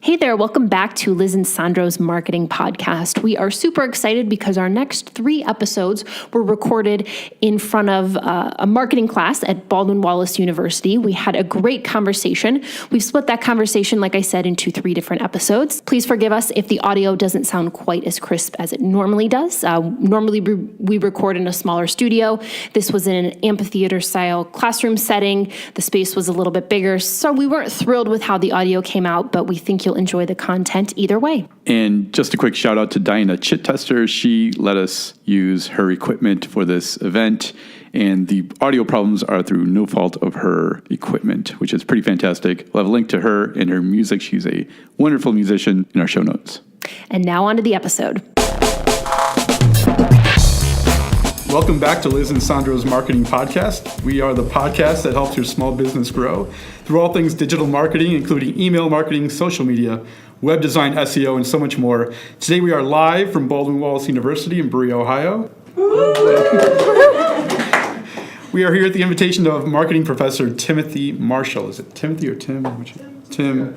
Hey there, welcome back to Liz and Sandro's Marketing Podcast. We are super excited because our next 3 episodes were recorded in front of a marketing class at Baldwin Wallace University. We had a great conversation. We've split that conversation, like I said, into 3 different episodes. Please forgive us if the audio doesn't sound quite as crisp as it normally does. Normally we record in a smaller studio. This was in an amphitheater-style classroom setting. The space was a little bit bigger, so we weren't thrilled with how the audio came out, but we think you'll enjoy the content either way. And just a quick shout out to Diana Chit Tester. She let us use her equipment for this event, and the audio problems are through no fault of her equipment, which is pretty fantastic. We'll have a link to her and her music. She's a wonderful musician in our show notes. And now on to the episode. Welcome back to Liz and Sandro's Marketing Podcast. We are the podcast that helps your small business grow through all things digital marketing, including email marketing, social media, web design, SEO, and so much more. Today we are live from Baldwin Wallace University in Berea, Ohio. We are here at the invitation of marketing professor Timothy Marshall. Is it Timothy or Tim? Tim.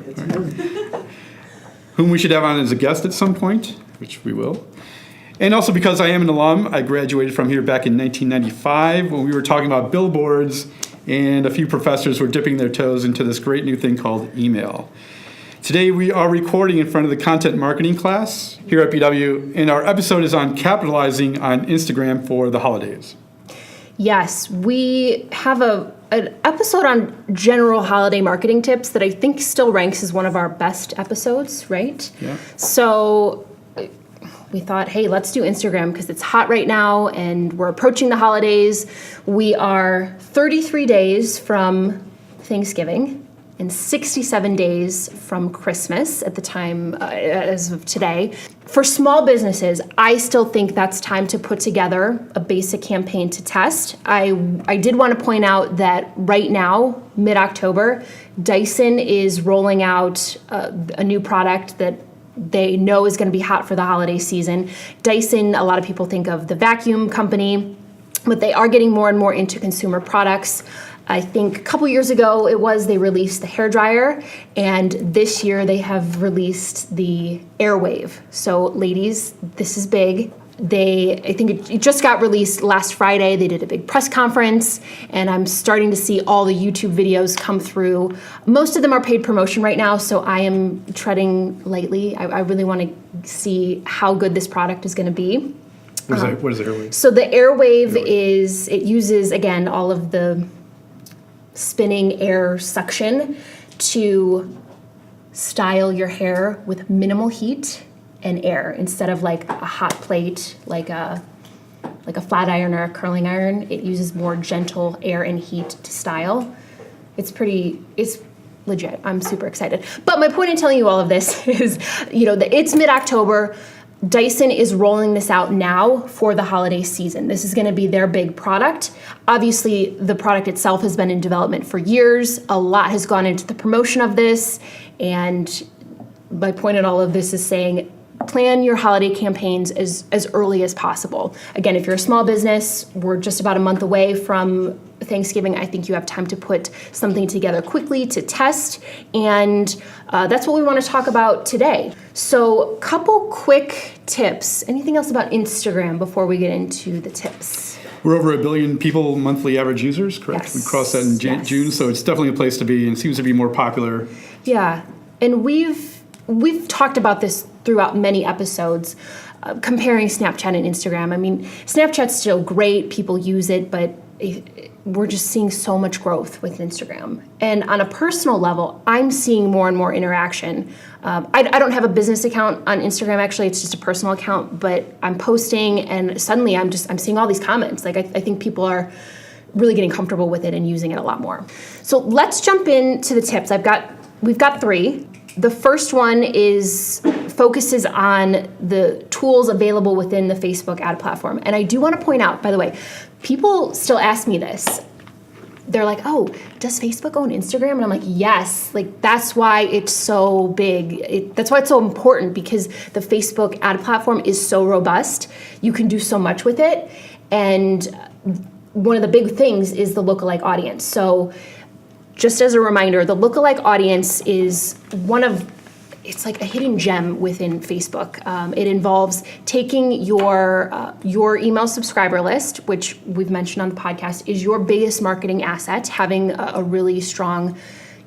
Whom we should have on as a guest at some point, which we will. And also because I am an alum, I graduated from here back in 1995 when we were talking about billboards and a few professors were dipping their toes into this great new thing called email. Today we are recording in front of the content marketing class here at BW, and our episode is on capitalizing on Instagram for the holidays. Yes, we have an episode on general holiday marketing tips that I think still ranks as one of our best episodes, right? Yeah. So we thought, hey, let's do Instagram because it's hot right now and we're approaching the holidays. We are 33 days from Thanksgiving and 67 days from Christmas at the time, as of today. For small businesses, I still think that's time to put together a basic campaign to test. I did want to point out that right now, mid-October, Dyson is rolling out a new product that they know is going to be hot for the holiday season. Dyson, a lot of people think of the vacuum company, but they are getting more and more into consumer products. I think a couple years ago they released the hairdryer, and this year they have released the Airwave. So ladies, this is big. I think it just got released last Friday. They did a big press conference, and I'm starting to see all the YouTube videos come through. Most of them are paid promotion right now, so I am treading lightly. I really want to see how good this product is going to be. What is Airwave? So the Airwave it uses, again, all of the spinning air suction to style your hair with minimal heat and air instead of like a hot plate, like a flat iron or a curling iron. It uses more gentle air and heat to style. It's legit. I'm super excited. But my point in telling you all of this is, it's mid-October. Dyson is rolling this out now for the holiday season. This is going to be their big product. Obviously, the product itself has been in development for years. A lot has gone into the promotion of this. And my point in all of this is saying, plan your holiday campaigns as early as possible. Again, if you're a small business, we're just about a month away from Thanksgiving. I think you have time to put something together quickly to test, and that's what we want to talk about today. So, couple quick tips. Anything else about Instagram before we get into the tips? We're over 1 billion people monthly average users, correct? Yes. We crossed that in June, so it's definitely a place to be and seems to be more popular. Yeah, and we've talked about this throughout many episodes, comparing Snapchat and Instagram. I mean, Snapchat's still great, people use it, but we're just seeing so much growth with Instagram. And on a personal level, I'm seeing more and more interaction. I don't have a business account on Instagram, actually, it's just a personal account, but I'm posting and suddenly I'm seeing all these comments. Like I think people are really getting comfortable with it and using it a lot more. So let's jump into the tips. We've got 3. The first one focuses on the tools available within the Facebook ad platform. And I do want to point out, by the way, people still ask me this. They're like, oh, does Facebook own Instagram? And I'm like, yes, that's why it's so big. That's why it's so important, because the Facebook ad platform is so robust. You can do so much with it. And one of the big things is the lookalike audience. So just as a reminder, the lookalike audience is it's like a hidden gem within Facebook. It involves taking your email subscriber list, which we've mentioned on the podcast, is your biggest marketing asset, having a really strong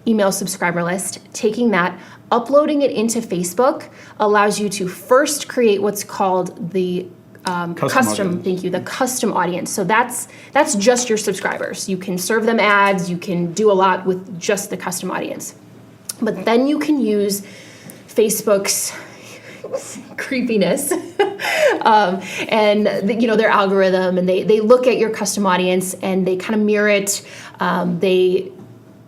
email subscriber list, taking that, uploading it into Facebook allows you to first create what's called the audience. thank you, the custom audience. So that's just your subscribers. You can serve them ads, you can do a lot with just the custom audience. But then you can use Facebook's creepiness and their algorithm, and they look at your custom audience and they kind of mirror it. They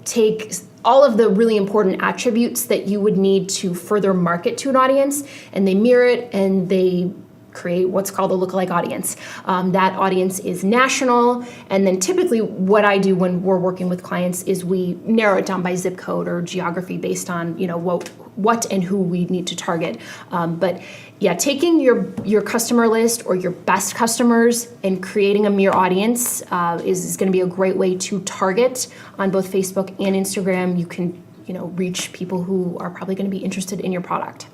take all of the really important attributes that you would need to further market to an audience, and they mirror it and they create what's called a lookalike audience. That audience is national, and then typically what I do when we're working with clients is we narrow it down by zip code or geography based on what and who we need to target. But yeah, taking your customer list or your best customers and creating a mirror audience is going to be a great way to target on both Facebook and Instagram. You can reach people who are probably going to be interested in your product.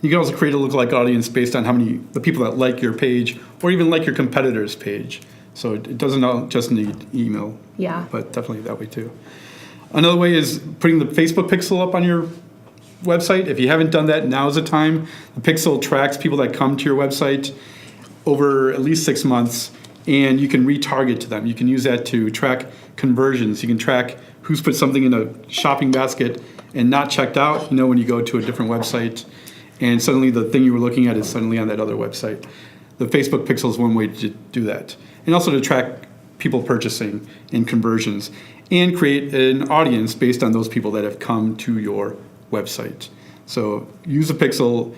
You can also create a lookalike audience based on how many the people that like your page or even like your competitor's page. So it doesn't just need email. Yeah. But definitely that way too. Another way is putting the Facebook pixel up on your website. If you haven't done that, now's the time. The pixel tracks people that come to your website over at least 6 months, and you can retarget to them. You can use that to track conversions. You can track who's put something in a shopping basket and not checked out, when you go to a different website, and suddenly the thing you were looking at is suddenly on that other website. The Facebook pixel is one way to do that. And also to track people purchasing and conversions and create an audience based on those people that have come to your website. So use a pixel.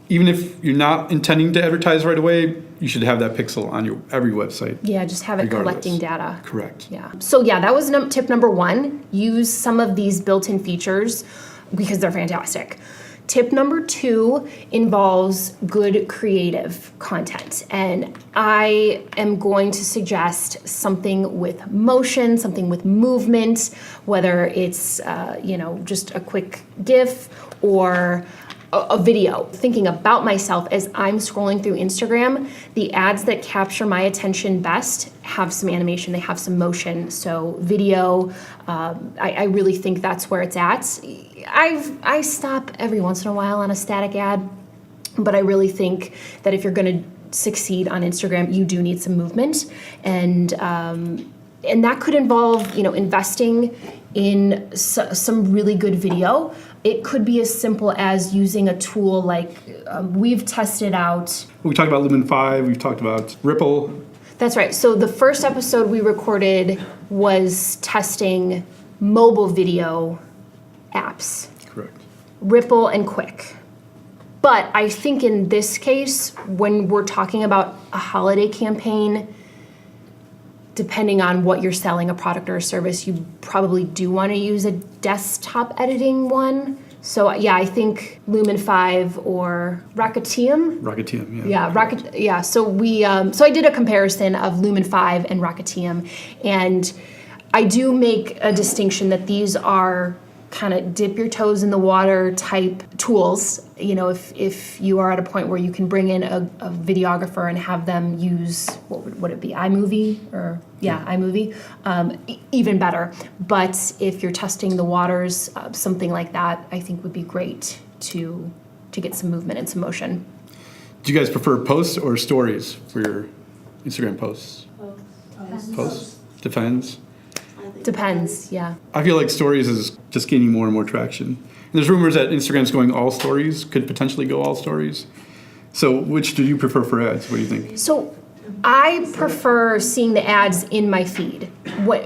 Even if you're not intending to advertise right away, you should have that pixel on your every website. Yeah, just have it regardless. collecting data. Correct. Yeah. So yeah, that was tip number 1. Use some of these built-in features because they're fantastic. Tip number 2 involves good creative content. And I am going to suggest something with motion, something with movement, whether it's, just a quick GIF or a video. Thinking about myself as I'm scrolling through Instagram, the ads that capture my attention best have some animation, they have some motion. So video, I really think that's where it's at. I stop every once in a while on a static ad, but I really think that if you're going to succeed on Instagram, you do need some movement, and that could involve investing in some really good video. It could be as simple as using a tool like we've tested out. We talked about Lumen 5. We've talked about Ripple. That's right. So the first episode we recorded was testing mobile video apps. Correct. Ripple and Quick. But I think in this case, when we're talking about a holiday campaign, depending on what you're selling, a product or a service, you probably do want to use a desktop editing one. So yeah, I think Lumen 5 or Rakutium. Rakutium, yeah. Yeah, So I did a comparison of Lumen 5 and Rakutium, and I do make a distinction that these are kind of dip your toes in the water type tools. If you are at a point where you can bring in a videographer and have them use, what would it be, iMovie? iMovie, even better. But if you're testing the waters, something like that I think would be great to get some movement and some motion. Do you guys prefer posts or stories for your Instagram posts? Posts? Depends. Depends, yeah. I feel like stories is just gaining more and more traction. And there's rumors that Instagram's going all stories, could potentially go all stories. So which do you prefer for ads? What do you think? So I prefer seeing the ads in my feed.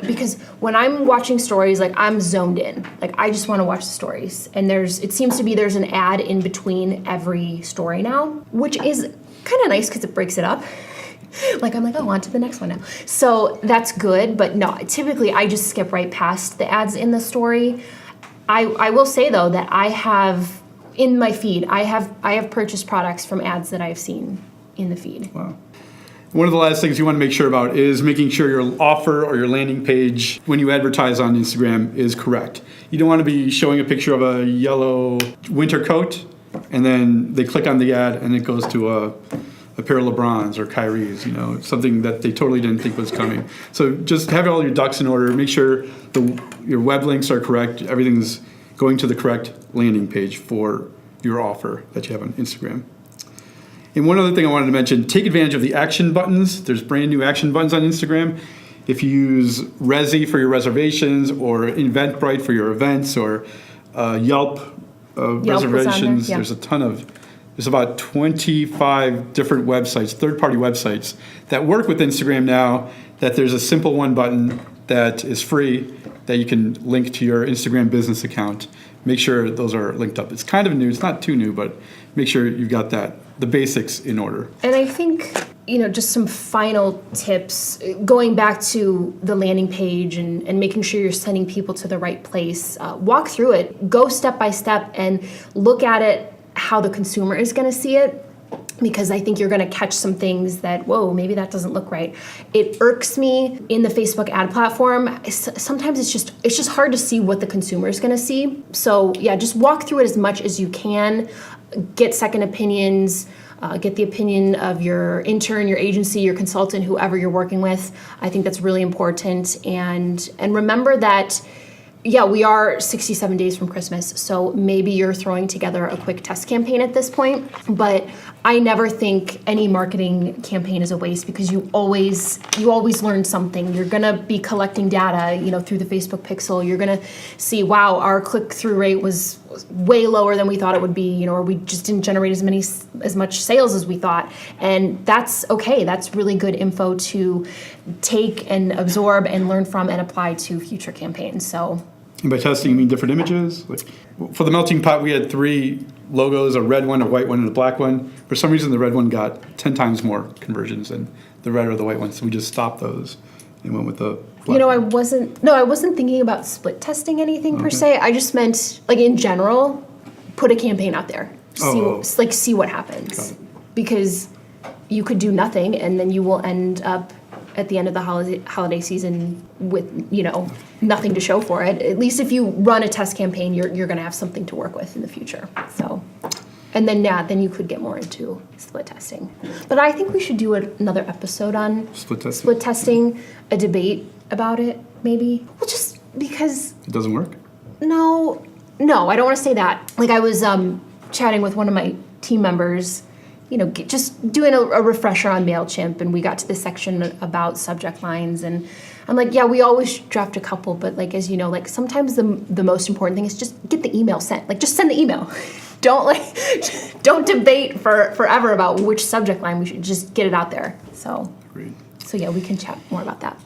Because when I'm watching stories, like I'm zoned in. Like I just want to watch the stories. And it seems to be there's an ad in between every story now, which is kind of nice because it breaks it up. Like I'm like, oh, on to the next one now. So that's good, but no, typically I just skip right past the ads in the story. I will say though that I have in my feed, I have purchased products from ads that I've seen in the feed. Wow. One of the last things you want to make sure about is making sure your offer or your landing page when you advertise on Instagram is correct. You don't want to be showing a picture of a yellow winter coat and then they click on the ad and it goes to a pair of LeBrons or Kyrie's, something that they totally didn't think was coming. So just have all your ducks in order. Make sure your web links are correct. Everything's going to the correct landing page for your offer that you have on Instagram. And one other thing I wanted to mention, take advantage of the action buttons. There's brand new action buttons on Instagram. If you use Resy for your reservations or Eventbrite for your events or Yelp reservations, yeah. There's about 25 different websites, third-party websites that work with Instagram now, that there's a simple one button that is free that you can link to your Instagram business account. Make sure those are linked up. It's kind of new. It's not too new, but make sure you've got the basics in order. And I think, just some final tips, going back to the landing page and making sure you're sending people to the right place. Walk through it, go step by step, and look at it how the consumer is going to see it, because I think you're going to catch some things that, whoa, maybe that doesn't look right. It irks me in the Facebook ad platform. Sometimes it's just hard to see what the consumer is going to see. So yeah, just walk through it as much as you can. Get second opinions. Get the opinion of your intern, your agency, your consultant, whoever you're working with. I think that's really important. And remember that, yeah, we are 67 days from Christmas, so maybe you're throwing together a quick test campaign at this point, but I never think any marketing campaign is a waste, because you always learn something. You're gonna be collecting data, through the Facebook pixel. You're gonna see, wow, our click-through rate was way lower than we thought it would be, or we just didn't generate as much sales as we thought. And that's okay. That's really good info to take and absorb and learn from and apply to future campaigns. So. And by testing, you mean different images? Like, for the melting pot, we had 3 logos, a red one, a white one, and a black one. For some reason, the red one got 10 times more conversions than the red or the white one, so we just stopped those and went with the black. I wasn't thinking about split testing anything per se. I just meant, in general, put a campaign out there. See what happens. Because you could do nothing, and then you will end up at the end of the holiday season with, nothing to show for it. At least if you run a test campaign, you're going to have something to work with in the future. So, and then you could get more into split testing. But I think we should do another episode on split testing, a debate about it, maybe. Well, just because it doesn't work? No, I don't want to say that. I was chatting with one of my team members, just doing a refresher on MailChimp, and we got to this section about subject lines, and I'm like, yeah, we always draft a couple, but as you know, sometimes the most important thing is just get the email sent. Just send the email. Don't debate forever about which subject line. We should just get it out there. So, Agreed. So yeah, we can chat more about that.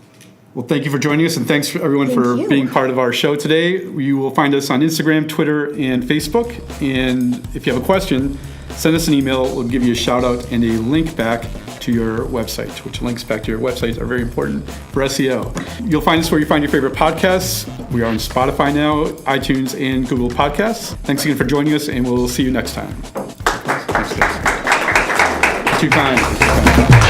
Well, thank you for joining us, and thanks for everyone for being part of our show today. You will find us on Instagram, Twitter, and Facebook. And if you have a question, send us an email. We'll give you a shout out and a link back to your website, which links back to your websites are very important for SEO. You'll find us where you find your favorite podcasts. We are on Spotify now, iTunes, and Google Podcasts. Thanks again for joining us, and we'll see you next time. Thanks, guys. 2 times.